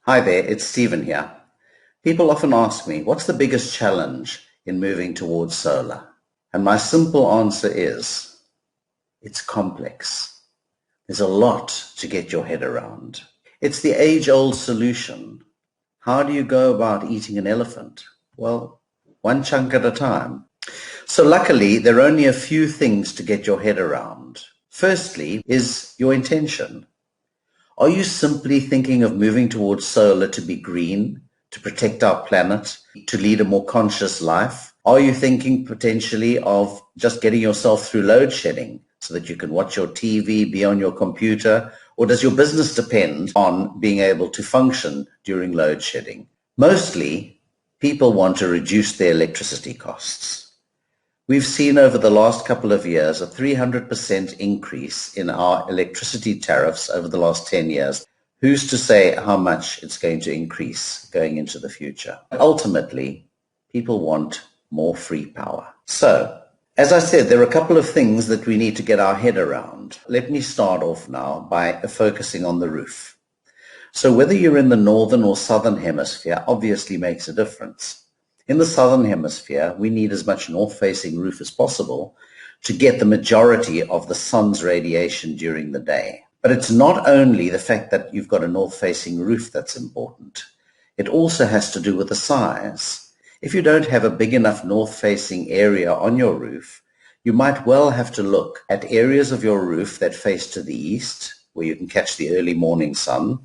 Hi there, it's Stephen here. People often ask me, what's the biggest challenge in moving towards solar? And my simple answer is, it's complex. There's a lot to get your head around. It's the age-old solution. How do you go about eating an elephant? Well, one chunk at a time. So luckily, there are only a few things to get your head around. Firstly is your intention. Are you simply thinking of moving towards solar to be green, to protect our planet, to lead a more conscious life? Are you thinking potentially of just getting yourself through load shedding so that you can watch your TV, be on your computer? Or does your business depend on being able to function during load shedding? Mostly, people want to reduce their electricity costs. We've seen over the last couple of years a 300% increase in our electricity tariffs over the last 10 years. Who's to say how much it's going to increase going into the future? Ultimately, people want more free power. So, as I said, there are a couple of things that we need to get our head around. Let me start off now by focusing on the roof. So whether you're in the northern or southern hemisphere obviously makes a difference. In the southern hemisphere, we need as much north-facing roof as possible to get the majority of the sun's radiation during the day. But it's not only the fact that you've got a north-facing roof that's important. It also has to do with the size. If you don't have a big enough north-facing area on your roof, you might well have to look at areas of your roof that face to the east, where you can catch the early morning sun,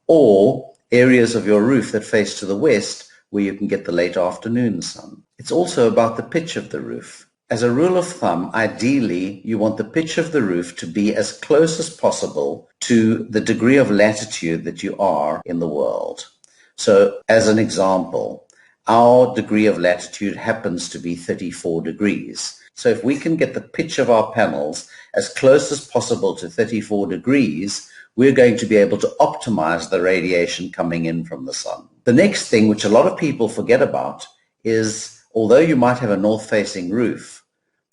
or areas of your roof that face to the west, where you can get the late afternoon sun. It's also about the pitch of the roof. As a rule of thumb, ideally, you want the pitch of the roof to be as close as possible to the degree of latitude that you are in the world. So, as an example, our degree of latitude happens to be 34 degrees. So if we can get the pitch of our panels as close as possible to 34 degrees, we're going to be able to optimize the radiation coming in from the sun. The next thing, which a lot of people forget about, is although you might have a north-facing roof,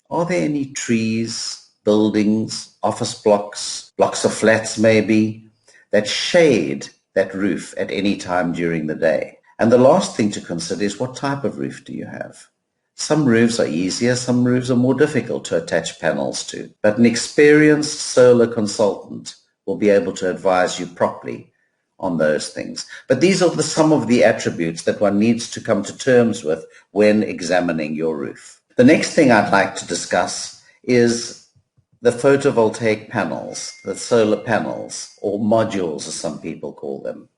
are there any trees, buildings, office blocks, blocks of flats maybe, that shade that roof at any time during the day? And the last thing to consider is what type of roof do you have? Some roofs are easier, some roofs are more difficult to attach panels to, but an experienced solar consultant will be able to advise you properly on those things. But these are some of the attributes that one needs to come to terms with when examining your roof. The next thing I'd like to discuss is the photovoltaic panels, the solar panels, or modules as some people call them.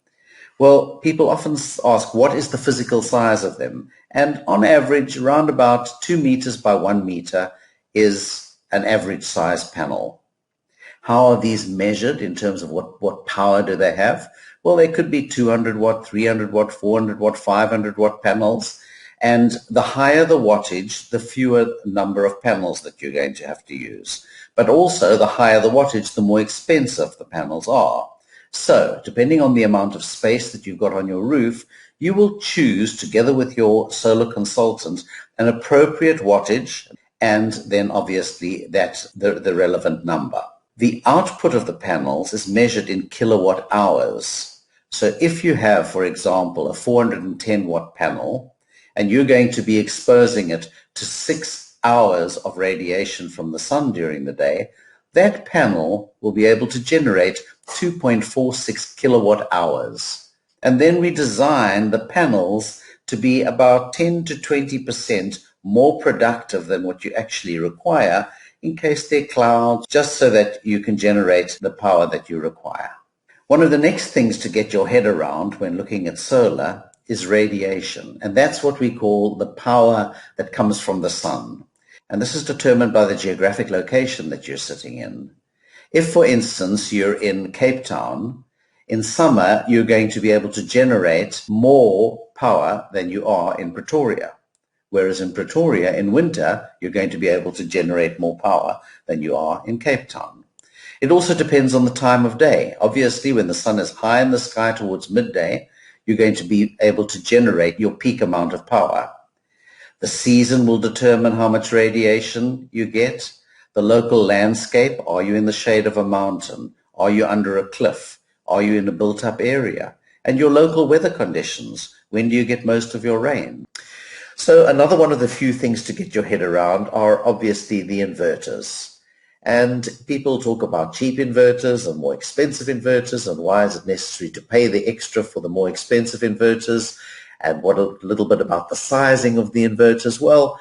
Well, people often ask, what is the physical size of them? And on average, around about 2 meters by 1 meter is an average size panel. How are these measured in terms of what power do they have? Well, they could be 200 watt, 300 watt, 400 watt, 500 watt panels. And the higher the wattage, the fewer number of panels that you're going to have to use. But also, the higher the wattage, the more expensive the panels are. So, depending on the amount of space that you've got on your roof, you will choose, together with your solar consultant, an appropriate wattage, and then obviously that's the relevant number. The output of the panels is measured in kilowatt hours. So if you have, for example, a 410 watt panel, and you're going to be exposing it to 6 hours of radiation from the sun during the day, that panel will be able to generate 2.46 kilowatt hours. And then we design the panels to be about 10 to 20% more productive than what you actually require in case there are clouds, just so that you can generate the power that you require. One of the next things to get your head around when looking at solar is radiation, and that's what we call the power that comes from the sun. And this is determined by the geographic location that you're sitting in. If, for instance, you're in Cape Town, in summer, you're going to be able to generate more power than you are in Pretoria. Whereas in Pretoria, in winter, you're going to be able to generate more power than you are in Cape Town. It also depends on the time of day. Obviously, when the sun is high in the sky towards midday, you're going to be able to generate your peak amount of power. The season will determine how much radiation you get. The local landscape, are you in the shade of a mountain? Are you under a cliff? Are you in a built-up area? and your local weather conditions. When do you get most of your rain? So another one of the few things to get your head around are obviously the inverters. And people talk about cheap inverters and more expensive inverters, and why is it necessary to pay the extra for the more expensive inverters, and what a little bit about the sizing of the inverters. Well,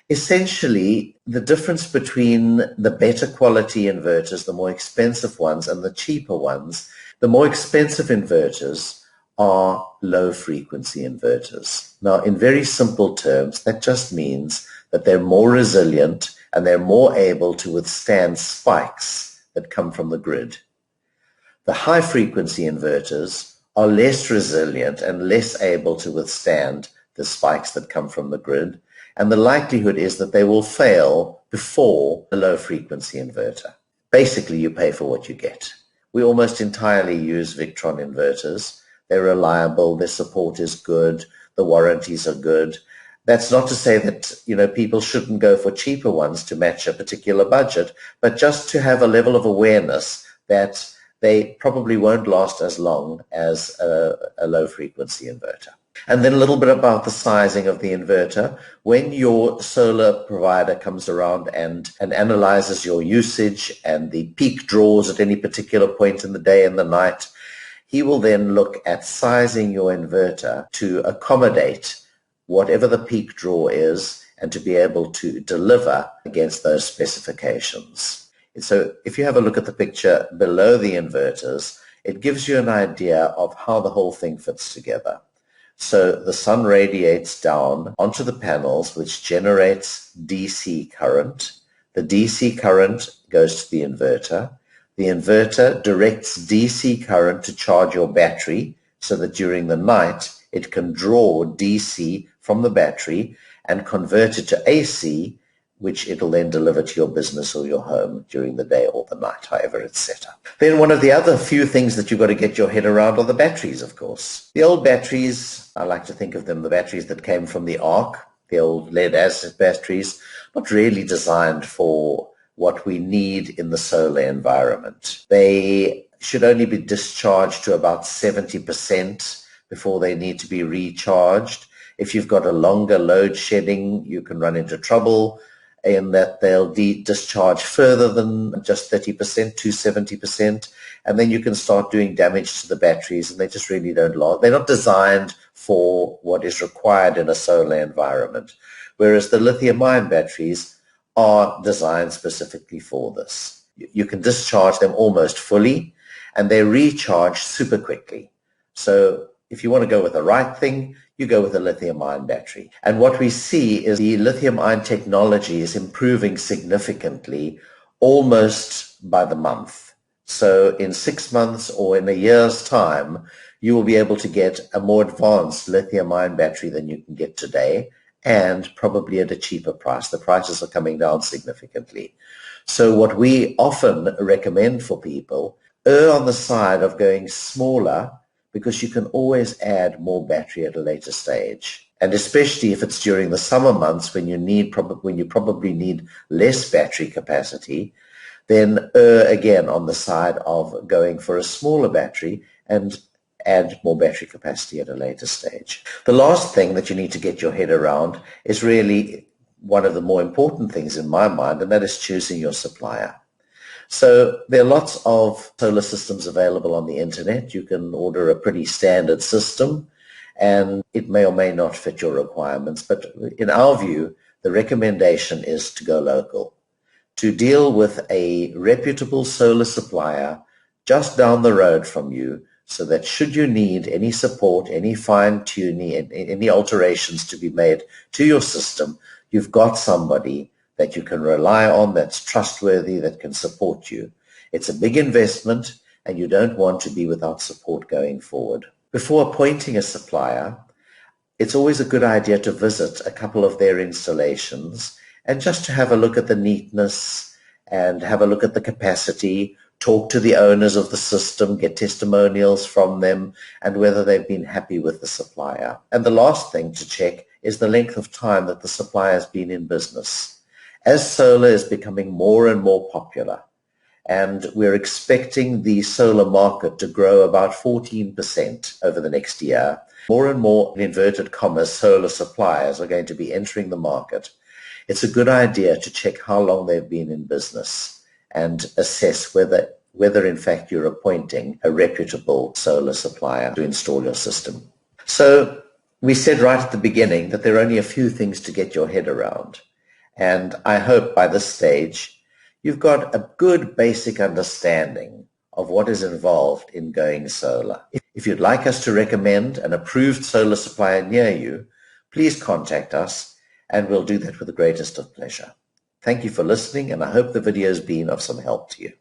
essentially, the difference between the better quality inverters, the more expensive ones, and the cheaper ones, the more expensive inverters are low frequency inverters. Now, in very simple terms, that just means that they're more resilient and they're more able to withstand spikes that come from the grid. The high frequency inverters are less resilient and less able to withstand the spikes that come from the grid, and the likelihood is that they will fail before a low frequency inverter. Basically, you pay for what you get. We almost entirely use Victron inverters. They're reliable, their support is good, the warranties are good. That's not to say that, people shouldn't go for cheaper ones to match a particular budget, but just to have a level of awareness that they probably won't last as long as a low frequency inverter. And then a little bit about the sizing of the inverter. When your solar provider comes around and analyzes your usage and the peak draws at any particular point in the day and the night, he will then look at sizing your inverter to accommodate whatever the peak draw is and to be able to deliver against those specifications. So if you have a look at the picture below the inverters, it gives you an idea of how the whole thing fits together. So the sun radiates down onto the panels, which generates DC current. The DC current goes to the inverter. The inverter directs DC current to charge your battery so that during the night it can draw DC from the battery and convert it to AC, which it'll then deliver to your business or your home during the day or the night, however it's set up. Then one of the other few things that you've got to get your head around are the batteries, of course. The old batteries, I like to think of them, the batteries that came from the Ark, the old lead acid batteries, not really designed for what we need in the solar environment. They should only be discharged to about 70% before they need to be recharged. If you've got a longer load shedding, you can run into trouble in that they'll discharge further than just 30% to 70%, and then you can start doing damage to the batteries, and they just really don't last. They're not designed for what is required in a solar environment, whereas the lithium-ion batteries are designed specifically for this. You can discharge them almost fully, and they recharge super quickly. So if you want to go with the right thing, you go with a lithium-ion battery. And what we see is the lithium-ion technology is improving significantly almost by the month. So in 6 months or in a year's time, you will be able to get a more advanced lithium-ion battery than you can get today, and probably at a cheaper price. The prices are coming down significantly. So what we often recommend for people, err on the side of going smaller, because you can always add more battery at a later stage. And especially if it's during the summer months when you probably need less battery capacity, then err again on the side of going for a smaller battery and add more battery capacity at a later stage. The last thing that you need to get your head around is really one of the more important things in my mind, and that is choosing your supplier. So there are lots of solar systems available on the internet. You can order a pretty standard system, and it may or may not fit your requirements. But in our view, the recommendation is to go local, to deal with a reputable solar supplier just down the road from you, so that should you need any support, any fine-tuning, any alterations to be made to your system, you've got somebody that you can rely on, that's trustworthy, that can support you. It's a big investment, and you don't want to be without support going forward. Before appointing a supplier, it's always a good idea to visit a couple of their installations and just to have a look at the neatness and have a look at the capacity, talk to the owners of the system, get testimonials from them, and whether they've been happy with the supplier. And the last thing to check is the length of time that the supplier has been in business. As solar is becoming more and more popular, and we're expecting the solar market to grow about 14% over the next year. More and more, in inverted commas, solar suppliers are going to be entering the market. It's a good idea to check how long they've been in business and assess whether in fact you're appointing a reputable solar supplier to install your system. So we said right at the beginning that there are only a few things to get your head around. And I hope by this stage you've got a good basic understanding of what is involved in going solar. If you'd like us to recommend an approved solar supplier near you, please contact us and we'll do that with the greatest of pleasure. Thank you for listening, and I hope the video has been of some help to you.